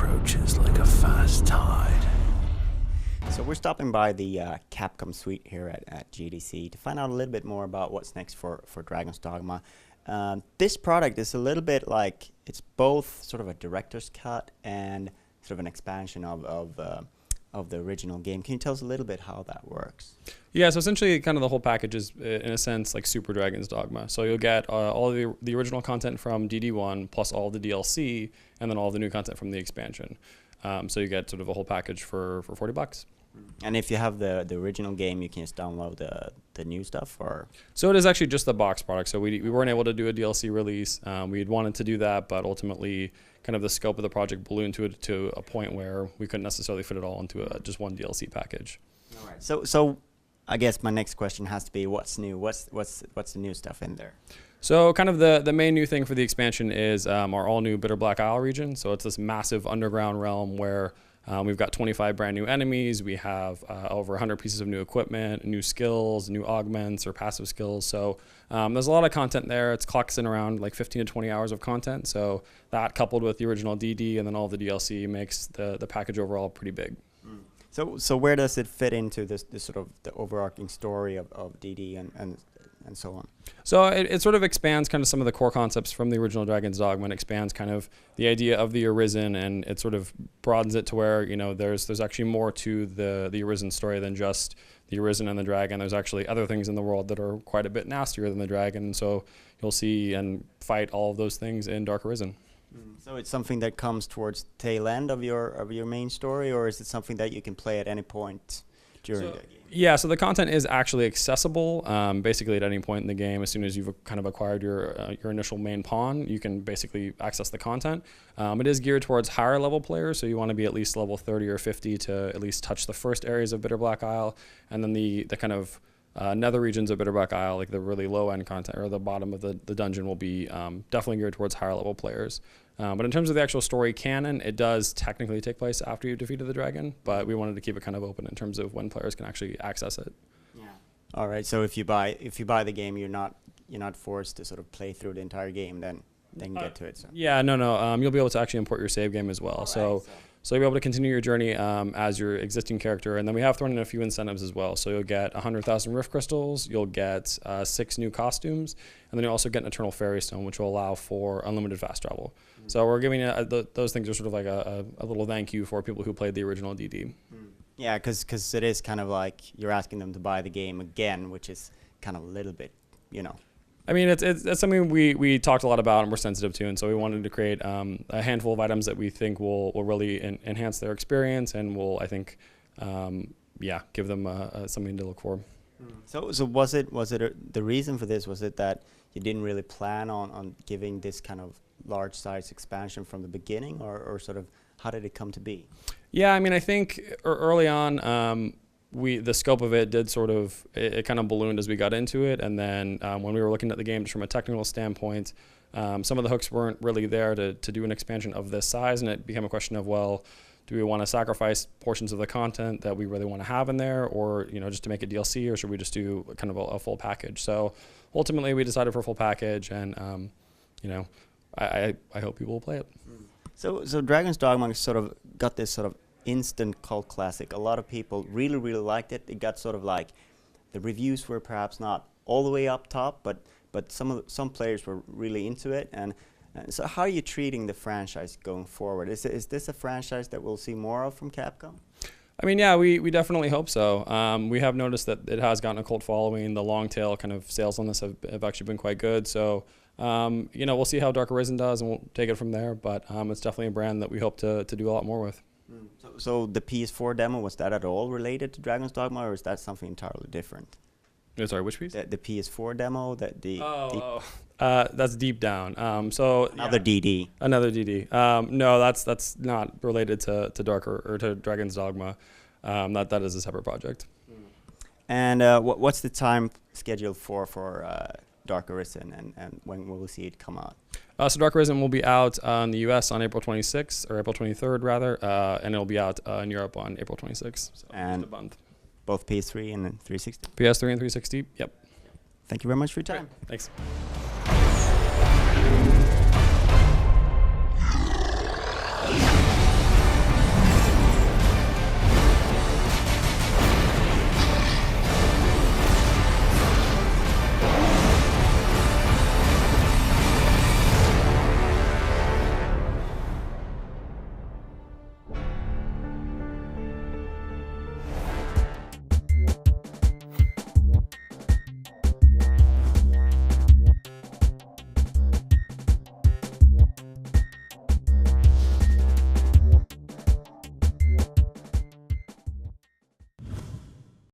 approaches like a fast tide. So we're stopping by the Capcom suite here at GDC to find out a little bit more about what's next for Dragon's Dogma. This product is a little bit like, it's both sort of a director's cut and sort of an expansion of the original game. Can you tell us a little bit how that works? Yeah, so essentially kind of the whole package is, in a sense, like Super Dragon's Dogma. So you'll get all of the original content from DD1 plus all the DLC and then all the new content from the expansion. So you get sort of a whole package for $40. And if you have the original game, you can just download the new stuff, or? So it is actually just the box product. So we weren't able to do a DLC release. We had wanted to do that, but ultimately kind of the scope of the project ballooned to a point where we couldn't necessarily fit it all into just one DLC package. All right. So I guess my next question has to be, what's new? What's the new stuff in there? So kind of the main new thing for the expansion is our all new Bitter Black Isle region. So it's this massive underground realm where we've got 25 brand new enemies. We have over 100 pieces of new equipment, new skills, new augments or passive skills. So there's a lot of content there. It's clocks in around like 15 to 20 hours of content. So that coupled with the original DD and then all the DLC makes the package overall pretty big. So where does it fit into this sort of the overarching story of DD and so on? So it sort of expands kind of some of the core concepts from the original Dragon's Dogma and expands kind of the idea of the Arisen, and it sort of broadens it to where, you know, there's actually more to the Arisen story than just the Arisen and the dragon. There's actually other things in the world that are quite a bit nastier than the dragon. So you'll see and fight all of those things in Dark Arisen. So it's something that comes towards the tail end of your main story, or is it something that you can play at any point during the game? Yeah, so the content is actually accessible basically at any point in the game. As soon as you've kind of acquired your initial main pawn, you can basically access the content. It is geared towards higher level players, so you want to be at least level 30 or 50 to at least touch the first areas of Bitter Black Isle, and then the kind of nether regions of Bitter Black Isle, like the really low end content or the bottom of the dungeon, will be definitely geared towards higher level players. But in terms of the actual story canon, it does technically take place after you've defeated the dragon, but we wanted to keep it kind of open in terms of when players can actually access it. Yeah. All right. So if you buy the game, you're not forced to sort of play through the entire game, then get to it. So. Yeah, no. You'll be able to actually import your save game as well. So you'll be able to continue your journey as your existing character. And then we have thrown in a few incentives as well. So you'll get 100,000 Rift Crystals, you'll get 6 new costumes, and then you'll also get an Eternal Fairy Stone, which will allow for unlimited fast travel. So we're giving those things are sort of like a little thank you for people who played the original DD. Yeah, because it is kind of like you're asking them to buy the game again, which is kind of a little bit, you know. I mean, it's something we talked a lot about and we're sensitive to, and so we wanted to create a handful of items that we think will really enhance their experience and will, I think, give them something to look for. So was it the reason for this? Was it that you didn't really plan on giving this kind of large size expansion from the beginning, or sort of how did it come to be? Yeah, I mean, I think early on, the scope of it did sort of, it kind of ballooned as we got into it. And then when we were looking at the game just from a technical standpoint, some of the hooks weren't really there to do an expansion of this size. And it became a question of, well, do we want to sacrifice portions of the content that we really want to have in there, or, you know, just to make it DLC, or should we just do kind of a full package? So ultimately we decided for a full package, and, you know, I hope people will play it. So Dragon's Dogma sort of got this sort of instant cult classic. A lot of people really, really liked it. It got sort of like, the reviews were perhaps not all the way up top, but some players were really into it. And so how are you treating the franchise going forward? Is this a franchise that we'll see more of from Capcom? I mean, yeah, we definitely hope so. We have noticed that it has gotten a cult following. The long tail kind of sales on this have actually been quite good. So, you know, we'll see how Dark Arisen does, and we'll take it from there. But it's definitely a brand that we hope to do a lot more with. So the PS4 demo, was that at all related to Dragon's Dogma, or is that something entirely different? Sorry, which piece? The PS4 demo, that's Deep Down. So another DD. Another DD. No, that's not related to Dark or to Dragon's Dogma. That is a separate project. And what's the time schedule for Dark Arisen, and when will we see it come out? So Dark Arisen will be out in the US on April 26th, or April 23rd rather, and it'll be out in Europe on April 26th. So and a month. Both PS3 and 360? PS3 and 360, yep. Thank you very much for your time. Great. Thanks.